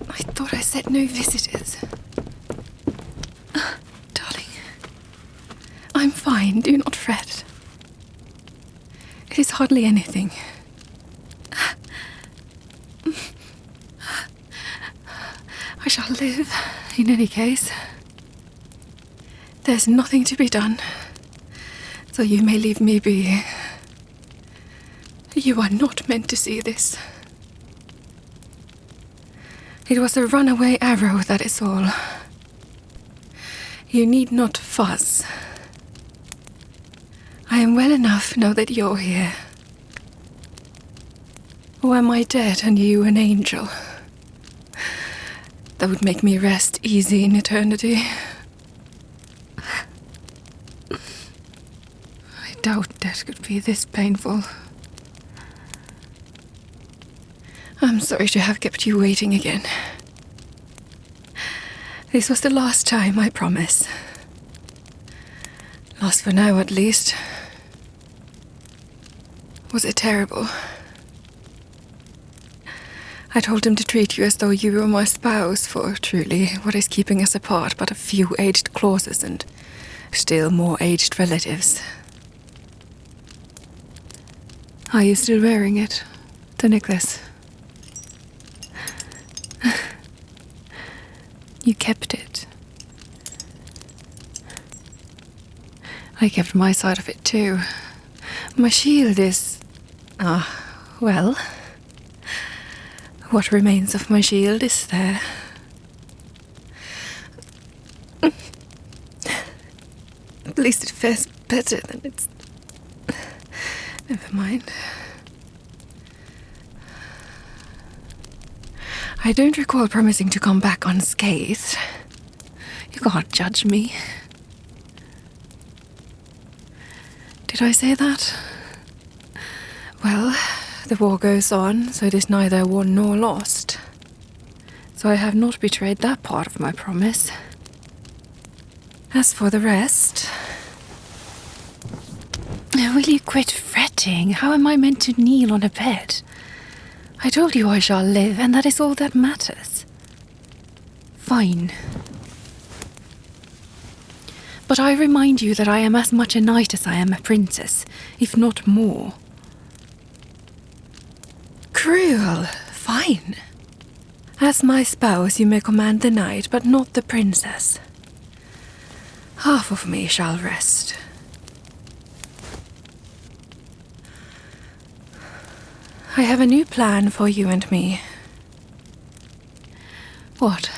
I thought I said no visitors. Darling, I'm fine, do not fret. It is hardly anything. I shall live, in any case. There's nothing to be done, so you may leave me be. You are not meant to see this. It was a runaway arrow, that is all. You need not fuss. I am well enough now that you're here. Or am I dead and you an angel? That would make me rest easy in eternity. I doubt death could be this painful. I'm sorry to have kept you waiting again. This was the last time, I promise. Last for now, at least. Was it terrible? I told him to treat you as though you were my spouse, for truly, what is keeping us apart but a few aged clauses and still more aged relatives? Are you still wearing it, the necklace? You kept it. I kept my side of it too. My shield is... well... What remains of my shield is there. At least it fares better than it's... Never mind. I don't recall promising to come back unscathed. You can't judge me. Did I say that? Well, the war goes on, so it is neither won nor lost. So I have not betrayed that part of my promise. As for the rest... Will you quit fretting? How am I meant to kneel on a bed? I told you I shall live, and that is all that matters. Fine. But I remind you that I am as much a knight as I am a princess, if not more. Cruel. Fine. As my spouse, you may command the knight, but not the princess. Half of me shall rest. I have a new plan for you and me. What?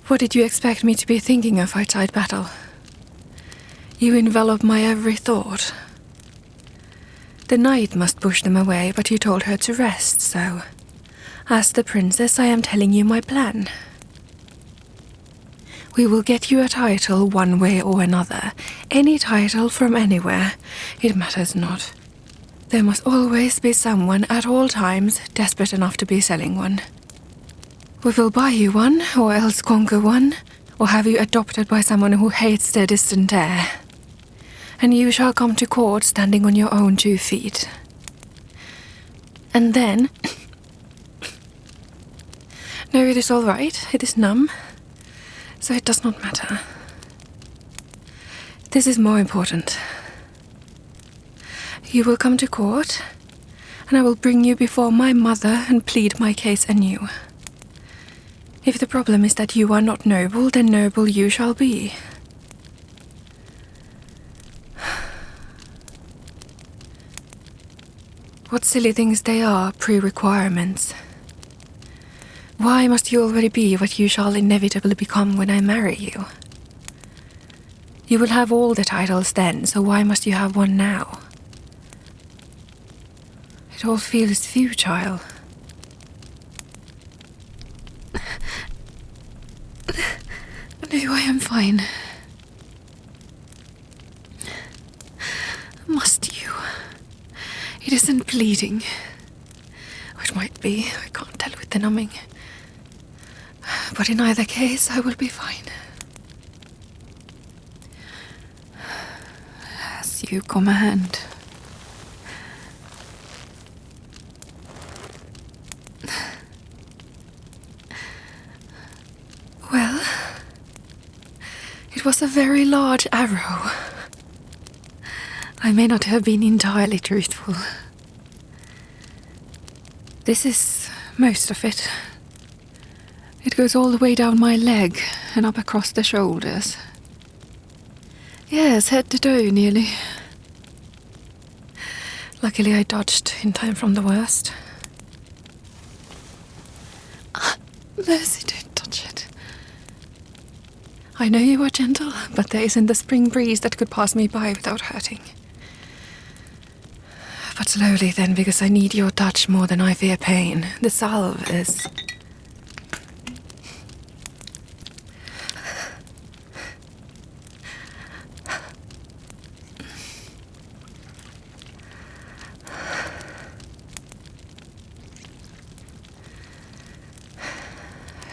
What did you expect me to be thinking of outside battle? You envelop my every thought. The knight must push them away, but you told her to rest, so... As the princess, I am telling you my plan. We will get you a title one way or another. Any title from anywhere. It matters not. There must always be someone at all times desperate enough to be selling one. We will buy you one, or else conquer one, or have you adopted by someone who hates their distant heir. And you shall come to court standing on your own 2 feet. And then... No, it is all right. It is numb. So it does not matter. This is more important. You will come to court, and I will bring you before my mother and plead my case anew. If the problem is that you are not noble, then noble you shall be. What silly things they are, pre-requirements. Why must you already be what you shall inevitably become when I marry you? You will have all the titles then, so why must you have one now? It all feels futile. No, I am fine. Must you? It isn't bleeding. Or it might be, I can't tell with the numbing. But in either case, I will be fine. As you command. It was a very large arrow. I may not have been entirely truthful. This is most of it. It goes all the way down my leg and up across the shoulders. Yes, head to toe, nearly. Luckily, I dodged in time from the worst. Mercy, don't touch it. I know you are gentle, but there isn't the spring breeze that could pass me by without hurting. But slowly then, because I need your touch more than I fear pain. The salve is...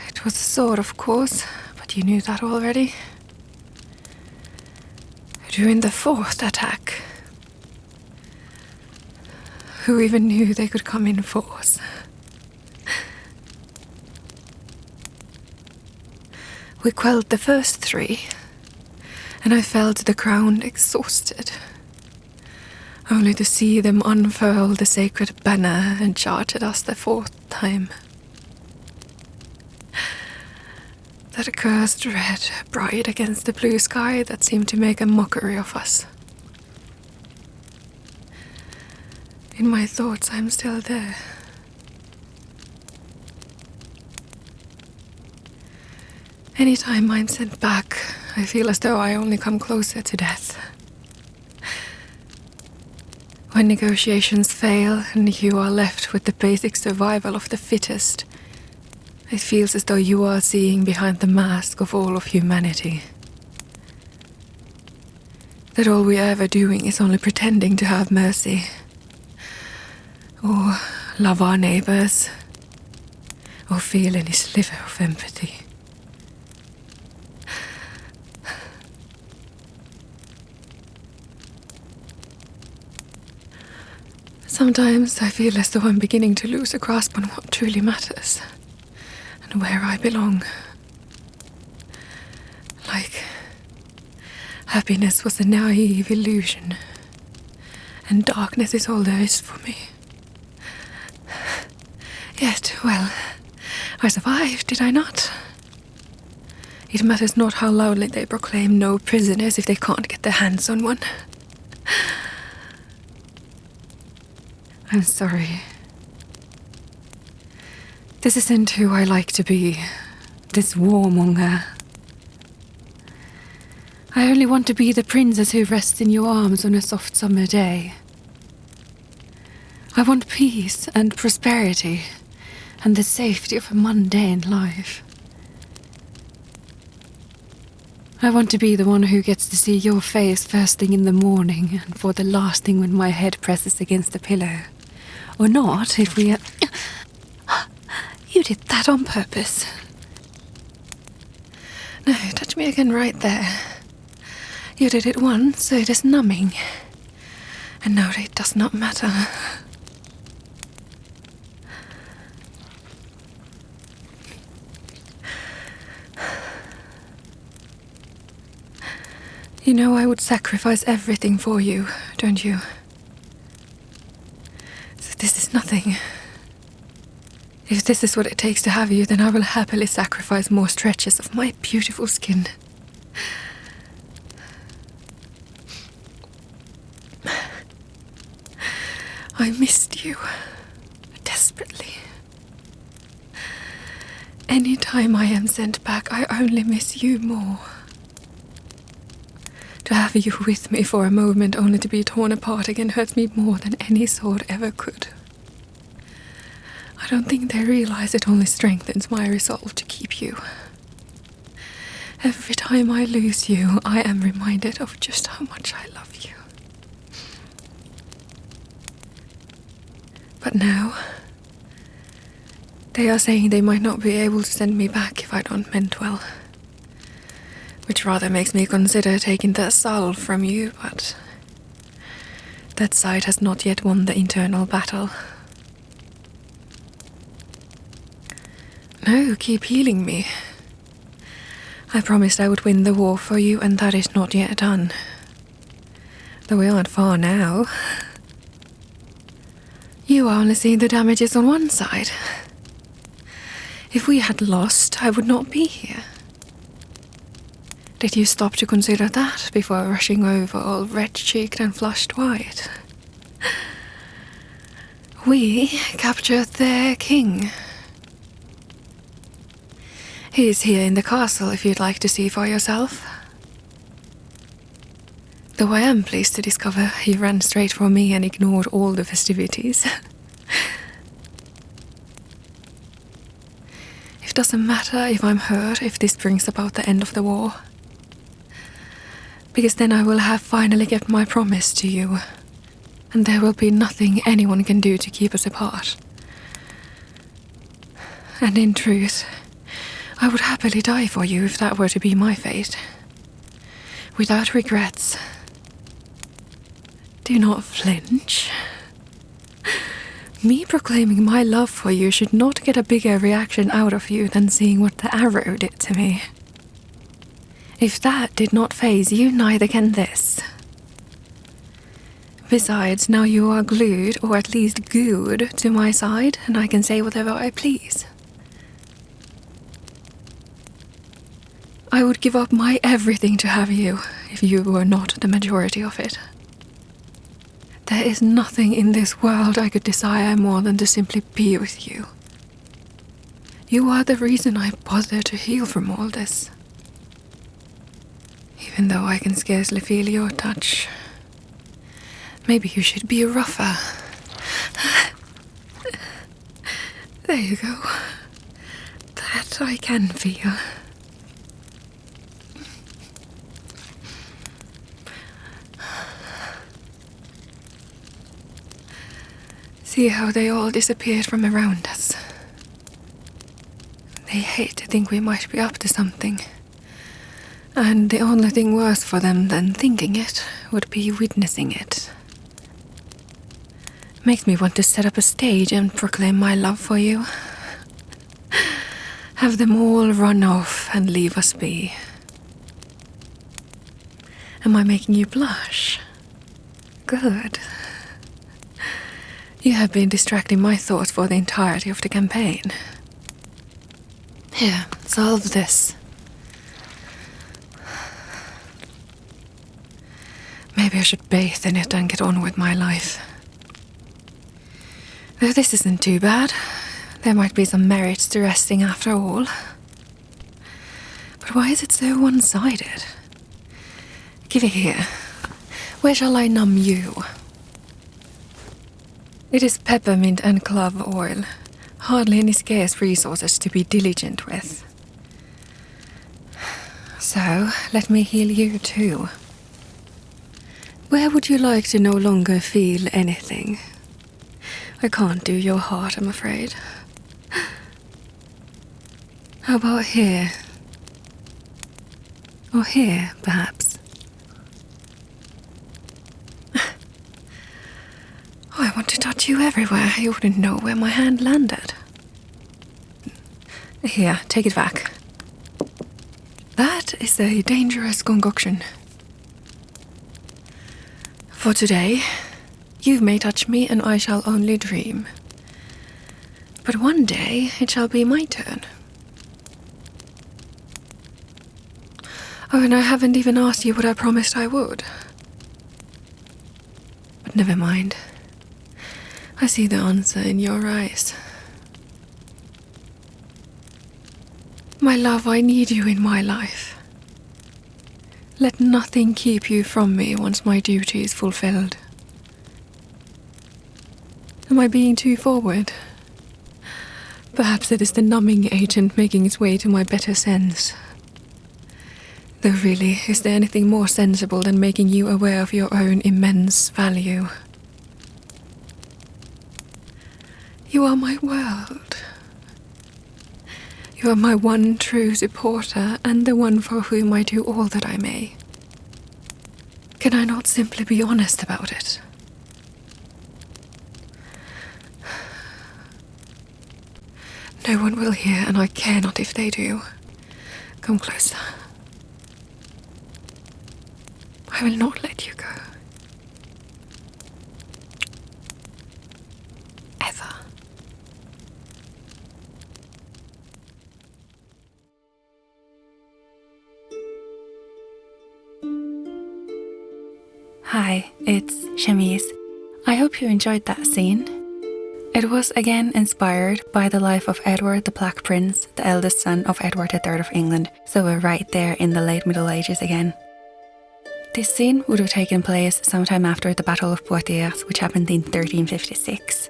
It was a sword, of course, but you knew that already. During the fourth attack, who even knew they could come in force? We quelled the first three, and I fell to the ground exhausted, only to see them unfurl the sacred banner and charge at us the fourth time. That cursed red bright against the blue sky that seemed to make a mockery of us. In my thoughts, I'm still there. Anytime I'm sent back, I feel as though I only come closer to death. When negotiations fail and you are left with the basic survival of the fittest, it feels as though you are seeing behind the mask of all of humanity. That all we are ever doing is only pretending to have mercy. Or love our neighbors. Or feel any sliver of empathy. Sometimes I feel as though I'm beginning to lose a grasp on what truly matters. And where I belong. Like happiness was a naive illusion, and darkness is all there is for me. Yet, well, I survived, did I not? It matters not how loudly they proclaim no prisoners if they can't get their hands on one. I'm sorry. This isn't who I like to be, this warmonger. I only want to be the princess who rests in your arms on a soft summer day. I want peace and prosperity and the safety of a mundane life. I want to be the one who gets to see your face first thing in the morning and for the last thing when my head presses against the pillow. Or not, if we... You did that on purpose. No, touch me again right there. You did it once, so it is numbing. And now it does not matter. You know I would sacrifice everything for you, don't you? So this is nothing. If this is what it takes to have you, then I will happily sacrifice more stretches of my beautiful skin. I missed you desperately. Any time I am sent back, I only miss you more. To have you with me for a moment only to be torn apart again hurts me more than any sword ever could. I don't think they realize it only strengthens my resolve to keep you. Every time I lose you, I am reminded of just how much I love you. But now, they are saying they might not be able to send me back if I don't mend well. Which rather makes me consider taking the salve from you, but that side has not yet won the internal battle. No, keep healing me. I promised I would win the war for you, and that is not yet done. Though we aren't far now. You are only seeing the damages on one side. If we had lost, I would not be here. Did you stop to consider that before rushing over all red-cheeked and flushed white? We captured their king. He is here in the castle if you'd like to see for yourself. Though I am pleased to discover he ran straight for me and ignored all the festivities. It doesn't matter if I'm hurt if this brings about the end of the war. Because then I will have finally kept my promise to you, and there will be nothing anyone can do to keep us apart. And in truth, I would happily die for you if that were to be my fate. Without regrets. Do not flinch. Me proclaiming my love for you should not get a bigger reaction out of you than seeing what the arrow did to me. If that did not faze you, neither can this. Besides, now you are glued, or at least gooed, to my side, and I can say whatever I please. I would give up my everything to have you, if you were not the majority of it. There is nothing in this world I could desire more than to simply be with you. You are the reason I bother to heal from all this. Even though I can scarcely feel your touch. Maybe you should be rougher. There you go. That I can feel. See how they all disappeared from around us. They hate to think we might be up to something. And the only thing worse for them than thinking it would be witnessing it. Makes me want to set up a stage and proclaim my love for you. Have them all run off and leave us be. Am I making you blush? Good. You have been distracting my thoughts for the entirety of the campaign. Here, solve this. Maybe I should bathe in it and get on with my life. Though this isn't too bad. There might be some merit to resting after all. But why is it so one-sided? Give it here. Where shall I numb you? It is peppermint and clove oil. Hardly any scarce resources to be diligent with. So, let me heal you too. Where would you like to no longer feel anything? I can't do your heart, I'm afraid. How about here? Or here, perhaps? I want to touch you everywhere. You wouldn't know where my hand landed. Here, take it back. That is a dangerous concoction. For today, you may touch me and I shall only dream. But one day it shall be my turn. Oh, and I haven't even asked you what I promised I would. But never mind. I see the answer in your eyes. My love, I need you in my life. Let nothing keep you from me once my duty is fulfilled. Am I being too forward? Perhaps it is the numbing agent making its way to my better sense. Though really, is there anything more sensible than making you aware of your own immense value? You are my world. You are my one true supporter and the one for whom I do all that I may. Can I not simply be honest about it? No one will hear, and I care not if they do. Come closer. I will not let you go. Ever. Hi, it's Shamise. I hope you enjoyed that scene. It was again inspired by the life of Edward the Black Prince, the eldest son of Edward III of England, so we're right there in the late Middle Ages again. This scene would have taken place sometime after the Battle of Poitiers, which happened in 1356.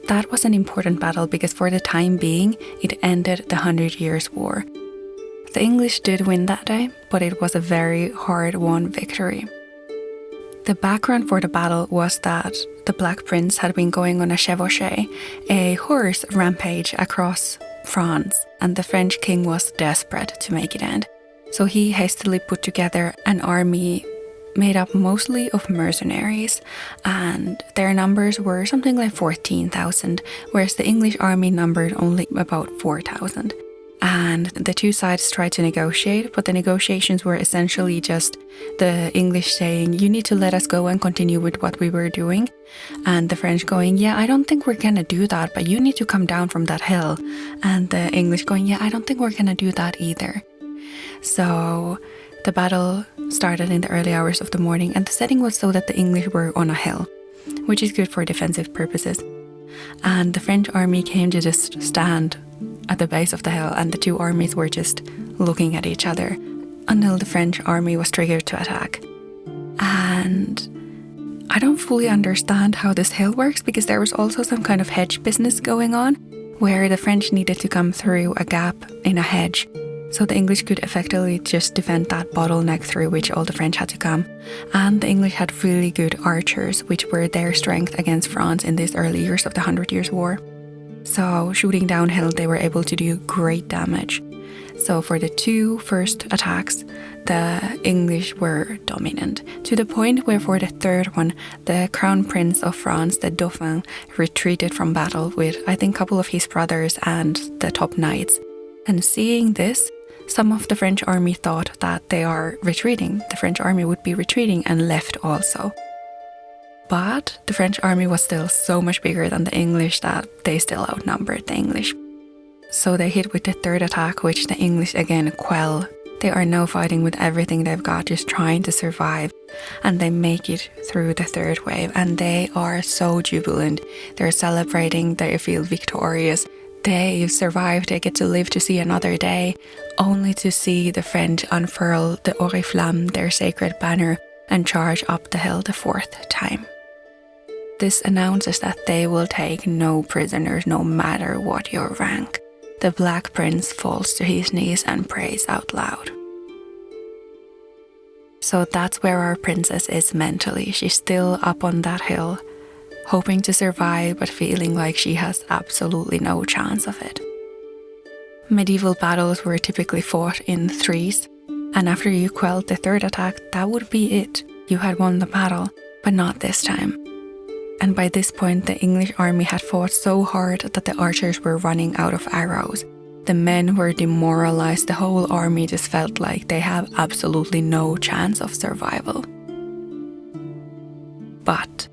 That was an important battle because for the time being, it ended the 100 Years' War. The English did win that day, but it was a very hard-won victory. The background for the battle was that the Black Prince had been going on a chevauchée, a horse rampage across France, and the French king was desperate to make it end. So he hastily put together an army made up mostly of mercenaries, and their numbers were something like 14,000, whereas the English army numbered only about 4,000. And the two sides tried to negotiate, but the negotiations were essentially just the English saying, you need to let us go and continue with what we were doing. And the French going, yeah, I don't think we're gonna do that, but you need to come down from that hill. And the English going, yeah, I don't think we're gonna do that either. So the battle started in the early hours of the morning, and the setting was so that the English were on a hill, which is good for defensive purposes. And the French army came to just stand at the base of the hill, and the two armies were just looking at each other until the French army was triggered to attack. And I don't fully understand how this hill works, because there was also some kind of hedge business going on where the French needed to come through a gap in a hedge, so the English could effectively just defend that bottleneck through which all the French had to come. And the English had really good archers, which were their strength against France in these early years of the 100 Years' War. So shooting downhill, they were able to do great damage. So for the two first attacks, the English were dominant, to the point where for the third one, the Crown Prince of France, the Dauphin, retreated from battle with, I think, a couple of his brothers and the top knights. And seeing this, some of the French army thought that they are retreating. The French army would be retreating and left also. But the French army was still so much bigger than the English that they still outnumbered the English. So they hit with the third attack, which the English again quell. They are now fighting with everything they've got, just trying to survive. And they make it through the third wave, and they are so jubilant. They're celebrating, they feel victorious. They survived, they get to live to see another day, only to see the French unfurl the Oriflamme, their sacred banner, and charge up the hill the fourth time. This announces that they will take no prisoners, no matter what your rank. The Black Prince falls to his knees and prays out loud. So that's where our princess is mentally. She's still up on that hill, hoping to survive, but feeling like she has absolutely no chance of it. Medieval battles were typically fought in threes, and after you quelled the third attack, that would be it. You had won the battle, but not this time. And by this point, the English army had fought so hard that the archers were running out of arrows. The men were demoralized. The whole army just felt like they have absolutely no chance of survival. But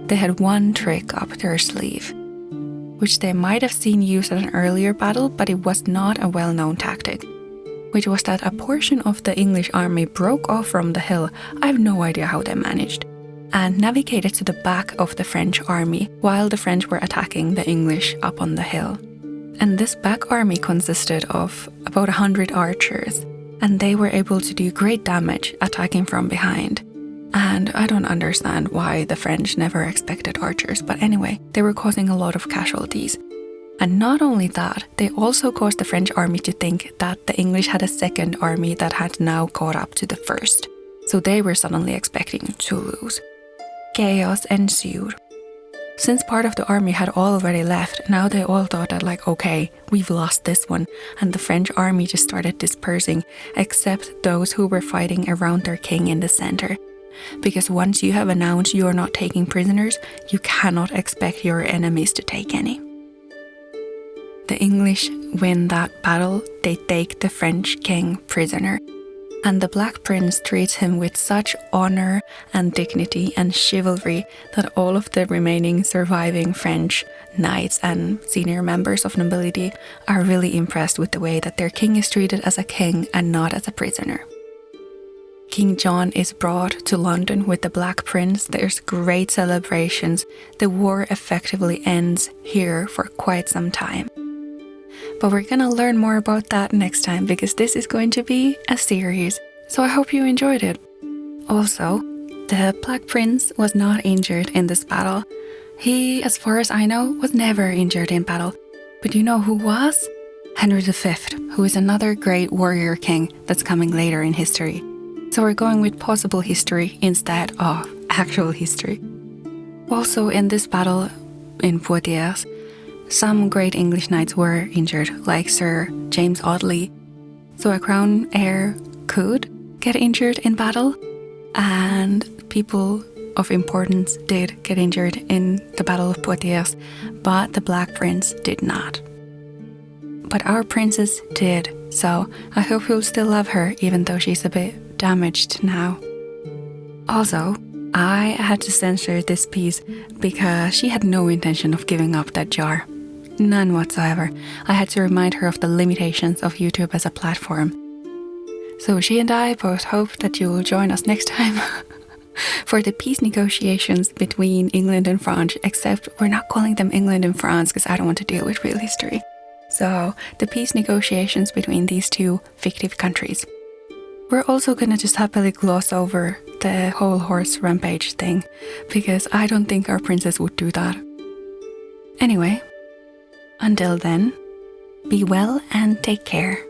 they had one trick up their sleeve, which they might have seen used at an earlier battle, but it was not a well-known tactic, which was that a portion of the English army broke off from the hill. I have no idea how they managed, and navigated to the back of the French army while the French were attacking the English up on the hill. And this back army consisted of about 100 archers, and they were able to do great damage attacking from behind. And I don't understand why the French never expected archers, but anyway, they were causing a lot of casualties. And not only that, they also caused the French army to think that the English had a second army that had now caught up to the first. So they were suddenly expecting to lose. Chaos ensued. Since part of the army had already left, now they all thought that okay, we've lost this one, and the French army just started dispersing, except those who were fighting around their king in the center. Because once you have announced you are not taking prisoners, you cannot expect your enemies to take any. the English win that battle, they take the French king prisoner. And the Black Prince treats him with such honor and dignity and chivalry that all of the remaining surviving French knights and senior members of nobility are really impressed with the way that their king is treated as a king and not as a prisoner. King John is brought to London with the Black Prince. There's great celebrations. The war effectively ends here for quite some time. But we're gonna learn more about that next time because this is going to be a series. So I hope you enjoyed it. Also, the Black Prince was not injured in this battle. He, as far as I know, was never injured in battle. But you know who was? Henry V, who is another great warrior king that's coming later in history. So we're going with possible history instead of actual history. Also in this battle in Poitiers, some great English knights were injured, like Sir James Audley. So a crown heir could get injured in battle, and people of importance did get injured in the Battle of Poitiers, but the Black Prince did not. But our princess did, so I hope you'll still love her even though she's a bit damaged now. Also, I had to censor this piece because she had no intention of giving up that jar. None whatsoever. I had to remind her of the limitations of YouTube as a platform. So she and I both hope that you will join us next time for the peace negotiations between England and France, except we're not calling them England and France because I don't want to deal with real history. So the peace negotiations between these two fictive countries. We're also gonna just happily gloss over the whole horse rampage thing because I don't think our princess would do that. Anyway, until then, be well and take care.